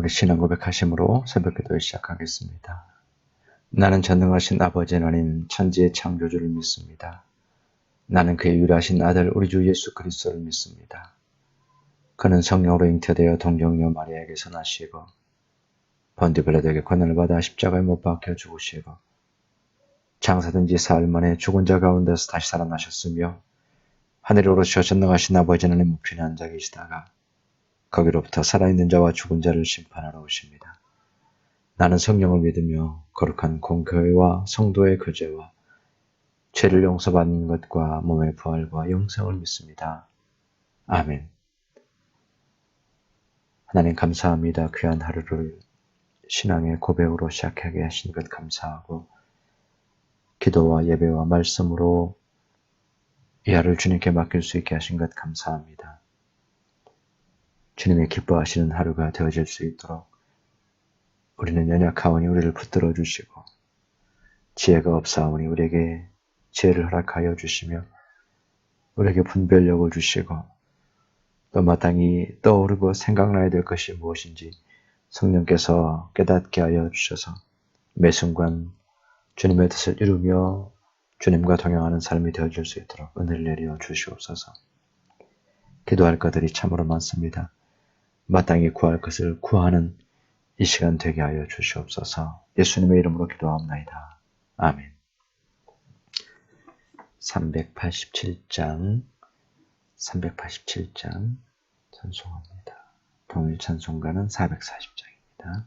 우리 신앙 고백하심으로 새벽기도를 시작하겠습니다. 나는 전능하신 아버지 하나님 천지의 창조주를 믿습니다. 나는 그의 유일하신 아들 우리 주 예수 그리스도를 믿습니다. 그는 성령으로 잉태되어 동정녀 마리아에게서 나시고 본디빌라도에게 고난을 받아 십자가에 못 박혀 죽으시고 장사된 지 사흘 만에 죽은 자 가운데서 다시 살아나셨으며 하늘에 오르셔 전능하신 아버지 하나님 우편에 앉아 계시다가 거기로부터 살아있는 자와 죽은 자를 심판하러 오십니다. 나는 성령을 믿으며 거룩한 공교회와 성도의 교제와 죄를 용서받는 것과 몸의 부활과 영생을 믿습니다. 아멘. 하나님 감사합니다. 귀한 하루를 신앙의 고백으로 시작하게 하신 것 감사하고 기도와 예배와 말씀으로 이 하루를 주님께 맡길 수 있게 하신 것 감사합니다. 주님의 기뻐하시는 하루가 되어질 수 있도록 우리는 연약하오니 우리를 붙들어 주시고 지혜가 없사오니 우리에게 지혜를 허락하여 주시며 우리에게 분별력을 주시고 또 마땅히 떠오르고 생각나야 될 것이 무엇인지 성령께서 깨닫게 하여 주셔서 매 순간 주님의 뜻을 이루며 주님과 동행하는 삶이 되어질 수 있도록 은혜를 내려 주시옵소서. 기도할 것들이 참으로 많습니다. 마땅히 구할 것을 구하는 이 시간 되게 하여 주시옵소서. 예수님의 이름으로 기도하옵나이다. 아멘. 387장 찬송합니다. 동일 찬송가는 440장입니다.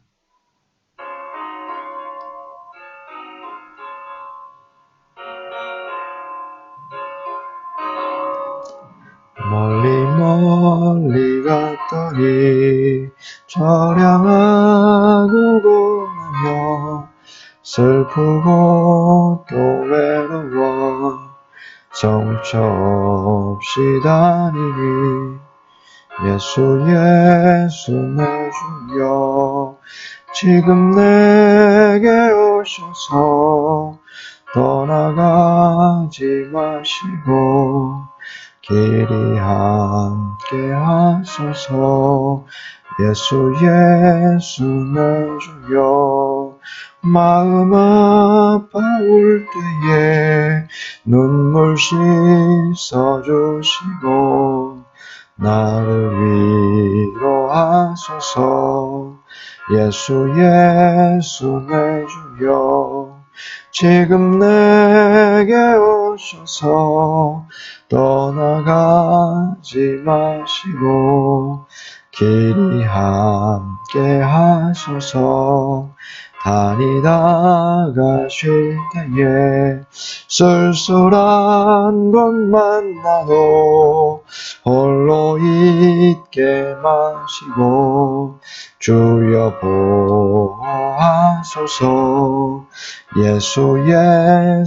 멀리 갔더니 절양하고 고나며 슬프고 또 외로워 정처 없이 다니니 예수 내 주여 지금 내게 오셔서 떠나가지 마시고 길이 함께 하소서. 예수 내 주여 마음 아파올 때에 눈물 씻어주시고 나를 위로하소서. 예수 내 주여 지금 내게 오셔서 떠나가지 마시고 길이 함께 하소서. 다니다가 쉴 때에 쓸쓸한 것만 나도 홀로 있게 마시고 주여 보호하소서. 예수 내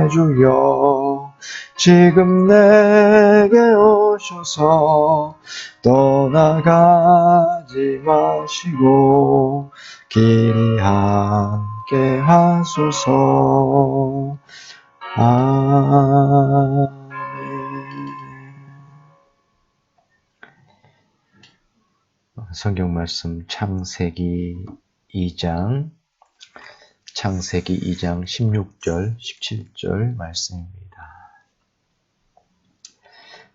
주여 지금 내게 오셔서 떠나가지 마시고 길이 함께 하소서. 아멘. 성경 말씀 창세기 2장 16절 17절 말씀입니다.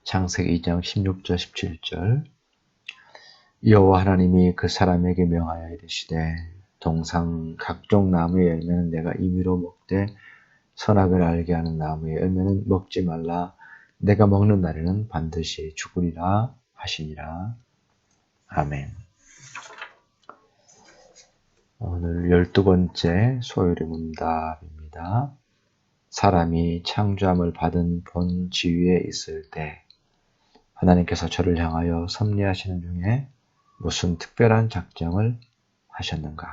창세기 2장 16절 17절 여호와 하나님이 그 사람에게 명하여 이르시되 동상 각종 나무의 열매는 내가 임의로 먹되 선악을 알게 하는 나무의 열매는 먹지 말라. 내가 먹는 날에는 반드시 죽으리라 하시니라. 아멘. 오늘 12번째 소요리 문답입니다. 사람이 창조함을 받은 본 지위에 있을 때 하나님께서 저를 향하여 섭리하시는 중에 무슨 특별한 작정을 하셨는가?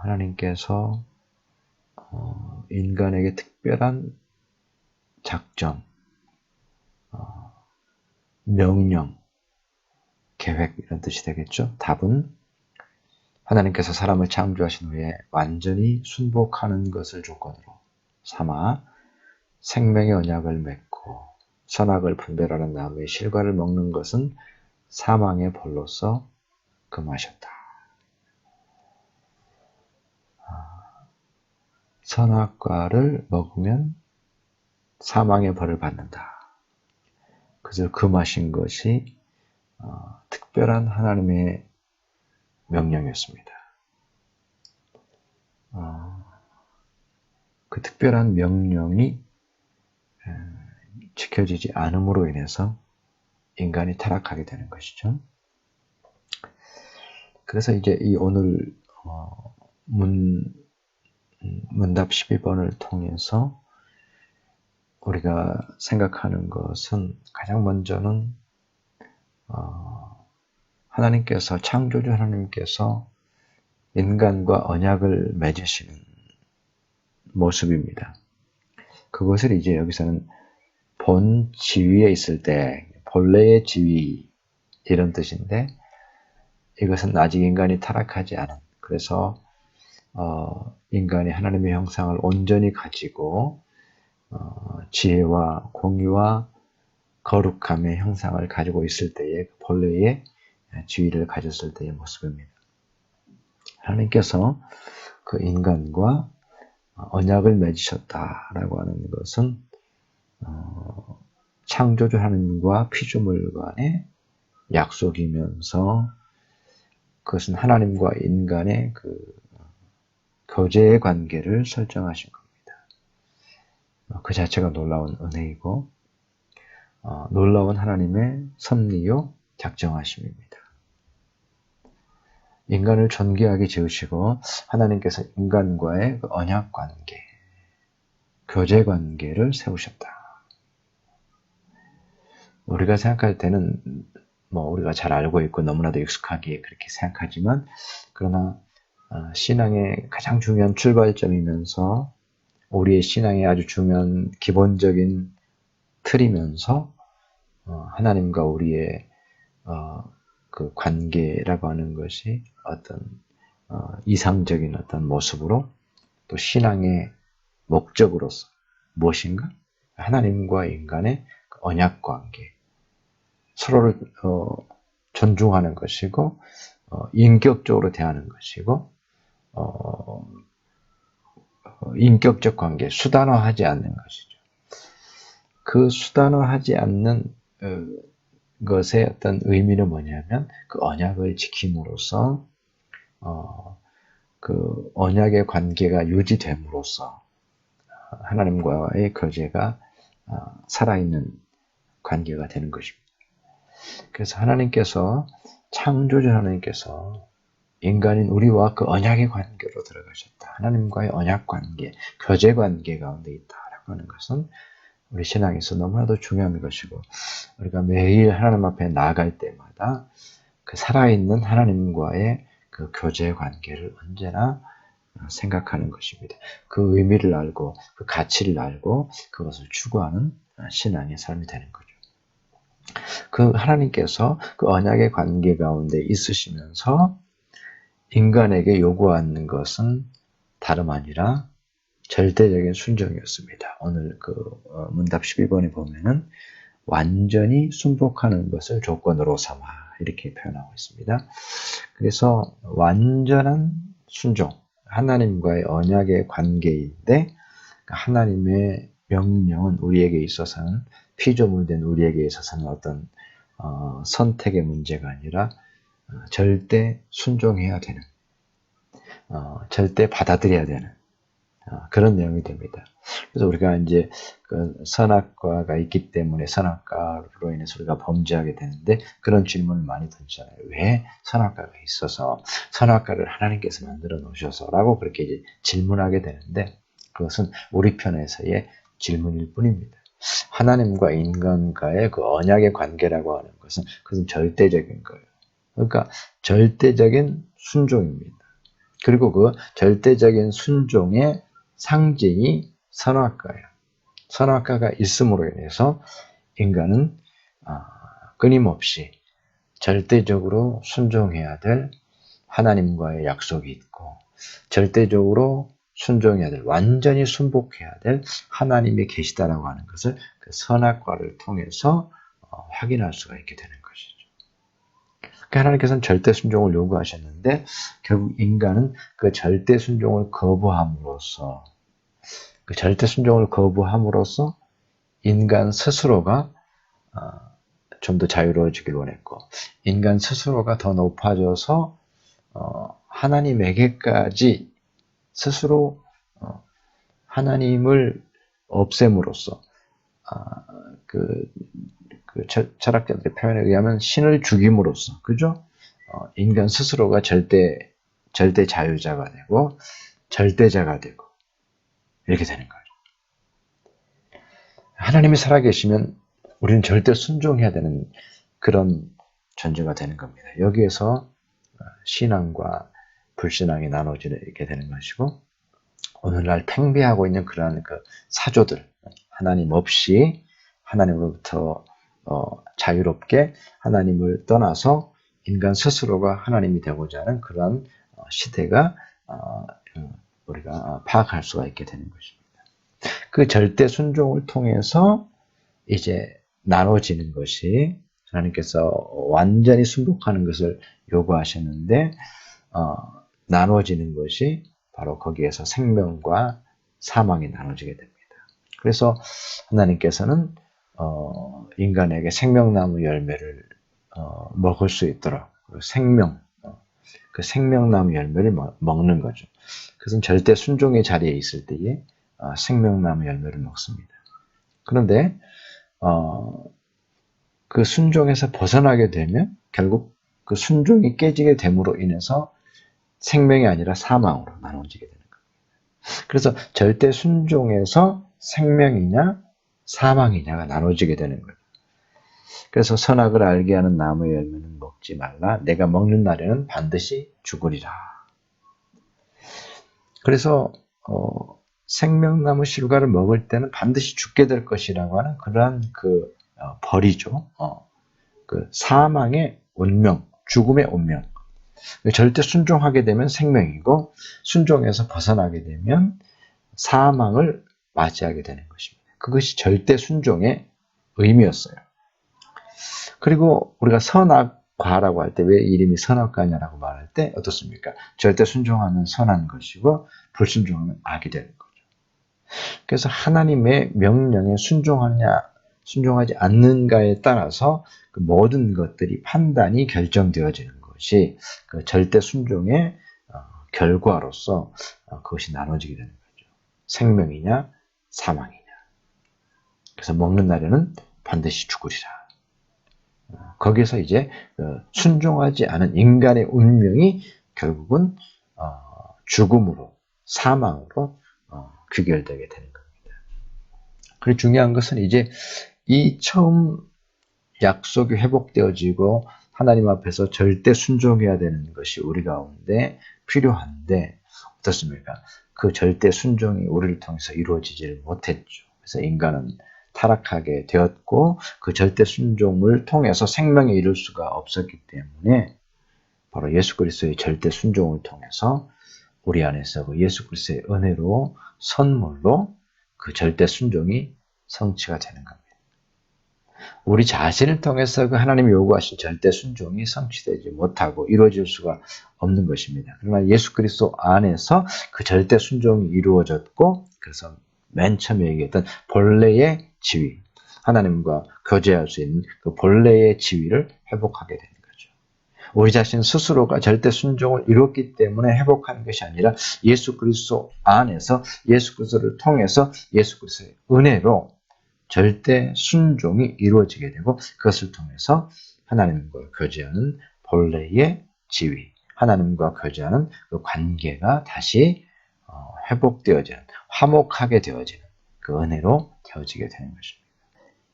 하나님께서 인간에게 특별한 작정, 명령, 계획 이런 뜻이 되겠죠. 답은 하나님께서 사람을 창조하신 후에 완전히 순복하는 것을 조건으로 삼아 생명의 언약을 맺고 선악을 분별하는 나무의 실과를 먹는 것은 사망의 벌로서 금하셨다. 선악과를 먹으면 사망의 벌을 받는다. 그것을 금하신 것이 특별한 하나님의 명령이었습니다. 그 특별한 명령이 지켜지지 않음으로 인해서 인간이 타락하게 되는 것이죠. 그래서 이제 이 오늘 문답 12번을 통해서 우리가 생각하는 것은 가장 먼저는 하나님께서 창조주 하나님께서 인간과 언약을 맺으시는 모습입니다. 그것을 이제 여기서는 본 지위에 있을 때 본래의 지위 이런 뜻인데 이것은 아직 인간이 타락하지 않은 그래서 인간이 하나님의 형상을 온전히 가지고 지혜와 공의와 거룩함의 형상을 가지고 있을 때의 본래의 지위를 가졌을 때의 모습입니다. 하나님께서 그 인간과 언약을 맺으셨다라고 하는 것은 창조주 하나님과 피조물 간의 약속이면서 그것은 하나님과 인간의 그 교제의 관계를 설정하신 겁니다. 그 자체가 놀라운 은혜이고 놀라운 하나님의 섭리요 작정하심입니다. 인간을 존귀하게 지으시고 하나님께서 인간과의 그 언약 관계, 교제 관계를 세우셨다. 우리가 생각할 때는 우리가 잘 알고 있고 너무나도 익숙하게 그렇게 생각하지만 그러나 신앙의 가장 중요한 출발점이면서 우리의 신앙의 아주 중요한 기본적인 틀이면서 하나님과 우리의 그 관계라고 하는 것이 어떤 이상적인 어떤 모습으로 또 신앙의 목적으로서 무엇인가? 하나님과 인간의 언약 관계, 서로를 존중하는 것이고 인격적으로 대하는 것이고 인격적 관계, 수단화하지 않는 것이죠. 그 수단화하지 않는 것의 어떤 의미는 뭐냐면 그 언약을 지킴으로써 그 언약의 관계가 유지됨으로써 하나님과의 교제가 살아있는 관계가 되는 것입니다. 그래서 하나님께서 창조주 하나님께서 인간인 우리와 그 언약의 관계로 들어가셨다. 하나님과의 언약 관계, 교제 관계 가운데 있다라고 하는 것은 우리 신앙에서 너무나도 중요한 것이고 우리가 매일 하나님 앞에 나아갈 때마다 그 살아있는 하나님과의 그 교제 관계를 언제나 생각하는 것입니다. 그 의미를 알고 그 가치를 알고 그것을 추구하는 신앙의 삶이 되는 거죠. 그 하나님께서 그 언약의 관계 가운데 있으시면서 인간에게 요구하는 것은 다름 아니라 절대적인 순종이었습니다. 오늘 그 문답 12번에 보면은 완전히 순복하는 것을 조건으로 삼아 이렇게 표현하고 있습니다. 그래서 완전한 순종, 하나님과의 언약의 관계인데 하나님의 명령은 우리에게 있어서는 피조물된 우리에게 있어서는 어떤 선택의 문제가 아니라 절대 순종해야 되는 절대 받아들여야 되는 그런 내용이 됩니다. 그래서 우리가 이제 그 선악과가 있기 때문에 선악과로 인해서 우리가 범죄하게 되는데 그런 질문을 많이 던지잖아요. 왜 선악과가 있어서 선악과를 하나님께서 만들어 놓으셔서라고 그렇게 이제 질문하게 되는데 그것은 우리 편에서의 질문일 뿐입니다. 하나님과 인간과의 그 언약의 관계라고 하는 것은 그것은 절대적인 거예요. 그러니까 절대적인 순종입니다. 그리고 그 절대적인 순종의 상징이 선악과예요. 선악과가 있음으로 인해서 인간은 끊임없이 절대적으로 순종해야 될 하나님과의 약속이 있고 절대적으로 순종해야 될, 완전히 순복해야 될 하나님이 계시다라고 하는 것을 그 선악과를 통해서 확인할 수가 있게 되는 것이죠. 하나님께서는 절대 순종을 요구하셨는데 결국 인간은 그 절대 순종을 거부함으로써 인간 스스로가 좀 더 자유로워지길 원했고 인간 스스로가 더 높아져서 하나님에게까지 스스로 하나님을 없앰으로써 그 철학자들의 표현에 의하면 신을 죽임으로써 그죠? 인간 스스로가 절대 자유자가 되고 절대자가 되고 이렇게 되는 거예요. 하나님이 살아계시면 우리는 절대 순종해야 되는 그런 존재가 되는 겁니다. 여기에서 신앙과 불신앙이 나눠지게 되는 것이고 오늘날 팽배하고 있는 그러한 그 사조들 하나님 없이 하나님으로부터 자유롭게 하나님을 떠나서 인간 스스로가 하나님이 되고자 하는 그러한 시대가 우리가 파악할 수가 있게 되는 것입니다. 그 절대 순종을 통해서 이제 나눠지는 것이 하나님께서 완전히 순복하는 것을 요구하셨는데 나눠지는 것이 바로 거기에서 생명과 사망이 나눠지게 됩니다. 그래서 하나님께서는 인간에게 생명나무 열매를 먹을 수 있도록 그 생명나무 열매를 먹는 거죠. 그것은 절대 순종의 자리에 있을 때에 생명나무 열매를 먹습니다. 그런데 그 순종에서 벗어나게 되면 결국 그 순종이 깨지게 됨으로 인해서 생명이 아니라 사망으로 나눠지게 되는 겁니다. 그래서 절대 순종에서 생명이냐 사망이냐가 나눠지게 되는 거예요. 그래서 선악을 알게 하는 나무의 열매는 먹지 말라. 내가 먹는 날에는 반드시 죽으리라. 그래서 생명나무 실과를 먹을 때는 반드시 죽게 될 것이라고 하는 그러한 그 벌이죠. 그 사망의 운명, 죽음의 운명. 절대 순종하게 되면 생명이고 순종에서 벗어나게 되면 사망을 맞이하게 되는 것입니다. 그것이 절대 순종의 의미였어요. 그리고 우리가 선악과라고 할 때 왜 이름이 선악과냐라고 말할 때 어떻습니까? 절대 순종하면 선한 것이고 불순종하면 악이 되는 거죠. 그래서 하나님의 명령에 순종하느냐 순종하지 않는가에 따라서 그 모든 것들이 판단이 결정되어지는 것이 그 절대 순종의 결과로서 그것이 나눠지게 되는 거죠. 생명이냐 사망이냐. 그래서 먹는 날에는 반드시 죽으리라. 거기서 이제 순종하지 않은 인간의 운명이 결국은 죽음으로 사망으로 귀결되게 되는 겁니다. 그리고 중요한 것은 이제 이 처음 약속이 회복되어지고 하나님 앞에서 절대 순종해야 되는 것이 우리 가운데 필요한데 어떻습니까? 그 절대 순종이 우리를 통해서 이루어지지를 못했죠. 그래서 인간은 타락하게 되었고 그 절대 순종을 통해서 생명에 이를 수가 없었기 때문에 바로 예수 그리스도의 절대 순종을 통해서 우리 안에서 그 예수 그리스도의 은혜로 선물로 그 절대 순종이 성취가 되는 겁니다. 우리 자신을 통해서 그 하나님이 요구하신 절대 순종이 성취되지 못하고 이루어질 수가 없는 것입니다. 그러나 예수 그리스도 안에서 그 절대 순종이 이루어졌고 그래서 맨 처음에 얘기했던 본래의 지위, 하나님과 교제할 수 있는 그 본래의 지위를 회복하게 되는 거죠. 우리 자신 스스로가 절대 순종을 이뤘기 때문에 회복하는 것이 아니라 예수 그리스도 안에서 예수 그리스도를 통해서 예수 그리스도의 은혜로 절대 순종이 이루어지게 되고 그것을 통해서 하나님과 교제하는 본래의 지위, 하나님과 교제하는 그 관계가 다시 회복되어지는, 화목하게 되어지는 그 은혜로 되어지게 되는 것입니다.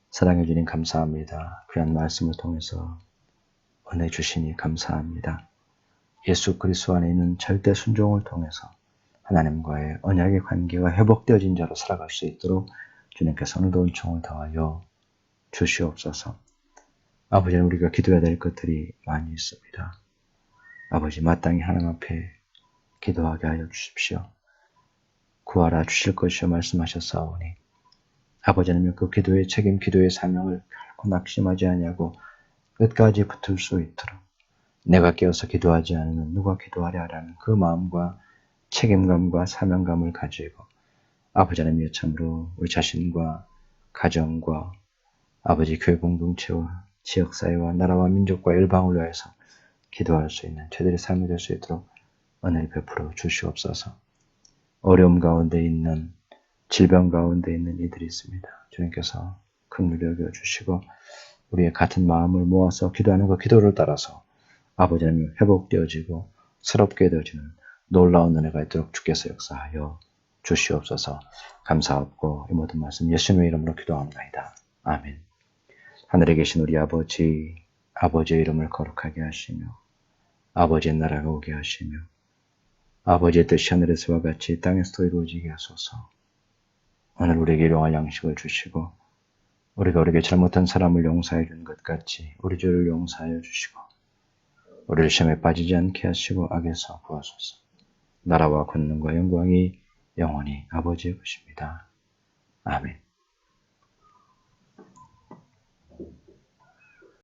사랑해 주님 감사합니다. 귀한 말씀을 통해서 은혜 주시니 감사합니다. 예수 그리스도 안에 있는 절대 순종을 통해서 하나님과의 언약의 관계가 회복되어진 자로 살아갈 수 있도록 주님께서 오늘도 은총을 더하여 주시옵소서. 아버지는 우리가 기도해야 될 것들이 많이 있습니다. 아버지 마땅히 하나님 앞에 기도하게 하여 주십시오. 구하라 주실 것이요 말씀하셨사오니 아버지는 그 기도의 책임, 기도의 사명을 결코 낙심하지 아니하고 끝까지 붙을 수 있도록 내가 깨어서 기도하지 않으면 누가 기도하랴라는 그 마음과 책임감과 사명감을 가지고 아버지 하나님의 참으로 우리 자신과 가정과 아버지 교회 공동체와 지역사회와 나라와 민족과 일방을 위하여서 기도할 수 있는 저들의 삶이 될 수 있도록 은혜를 베풀어 주시옵소서. 어려움 가운데 있는 질병 가운데 있는 이들이 있습니다. 주님께서 긍휼히 여겨 주시고 우리의 같은 마음을 모아서 기도하는 그 기도를 따라서 아버지 하나님 회복되어지고 새롭게 되어지는 놀라운 은혜가 있도록 주께서 역사하여 주시옵소서. 감사하고 이 모든 말씀 예수님의 이름으로 기도합니다. 아멘. 하늘에 계신 우리 아버지, 아버지의 이름을 거룩하게 하시며 아버지의 나라가 오게 하시며 아버지의 뜻이 하늘에서와 같이 땅에서도 이루어지게 하소서. 오늘 우리에게 일용할 양식을 주시고 우리가 우리에게 잘못한 사람을 용서해 준 것 같이 우리 죄를 용서하여 주시고 우리를 시험에 빠지지 않게 하시고 악에서 구하소서. 나라와 권능과 영광이 영원히 아버지의 것입니다. 아멘.